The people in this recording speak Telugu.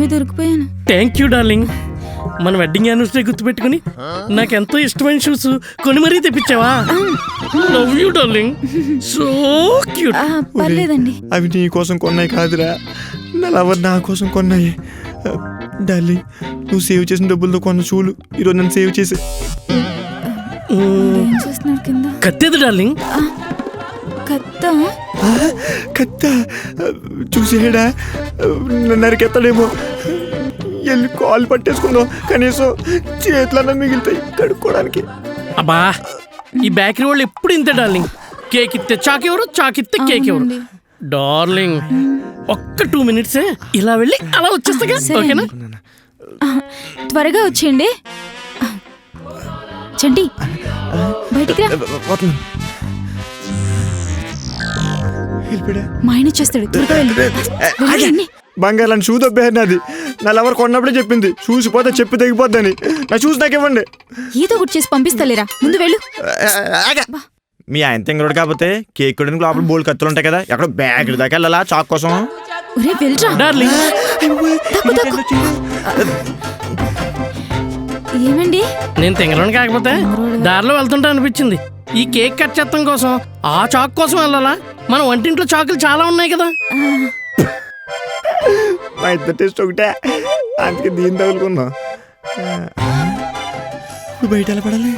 దొరకడమే దొరికిపోయాను. Thank you darling. మన వెడ్డింగ్ యానివర్సరీ గుర్తుపెట్టుకుని నాకెంతో ఇష్టమైన షూస్ కొని మరీ తెప్పించావా? Love you darling, so cute. పర్లేదండి. అవి నీ కోసం కొన్నాయి కాదురా, నా లవర్ నా కోసం కొన్నాయి. డార్లింగ్, నువ్వు సేవ్ చేసిన డబ్బులతో కొన్న షూలు ఈరోజు నన్ను సేవ్ చేసే. ఏం చేస్తున్నాడు కింద? కత్తేది డార్లింగ్. కత్త? కత్త చూసేడా? నరికెత్తడేమో. వెళ్ళి కాలు పట్టేసుకుందాం, కనీసం చేతులన్నా మిగులుతాయి కడుక్కోవడానికి. అబ్బా, ఈ బేకరీ వాళ్ళు ఎప్పుడు ఇంతే డార్లింగ్. కేక్ ఇస్తే చాక్ ఎవరు, చాక్ ఇస్తే కేక్ ఎవరు. డార్లింగ్, ఒక్క 2 minutes ఇలా వెళ్ళి అలా వచ్చేస్తా. ఓకేనా? త్వరగా వచ్చేయండి. చంటి బయటికి రా. మా ఆయన వచ్చేస్తాడు, త్వరగా వెళ్ళి. బంగారం షూ దొబ్బేది. నా లవర్ కొన్నప్పుడే చెప్పింది చూసిపోతే చెప్పి తెగిపోద్దని. నా షూస్ నాకు ఇవ్వండి. ఏదో ఒకటి చేసి పంపిస్తలేరా, ముందు వెళ్ళు. మీ ఆయన తింగరోడు కాకపోతే కేక్ కొడానికి లోపల బోల్డ్ కత్తులు ఉంటాయి కదా, ఎక్కడ బ్యాగ్ దాకా వెళ్ళాలా చాక్ కోసం. డార్లింగ్, ఏమండి? నేను తింగరోని కాకపోతే దారిలో వెళ్తుంటా అనిపించింది. ఈ కేక్ కట్ చేస్తాం కోసం ఆ చాక్ కోసం వెళ్ళాలా? మన వంటింట్లో చాకులు చాలా ఉన్నాయి కదా. మా ఇద్దరు టేస్ట్ ఒకటే, అందుకే దీన్ని తగులుకున్నాం. బయట ఎలా పడాలి?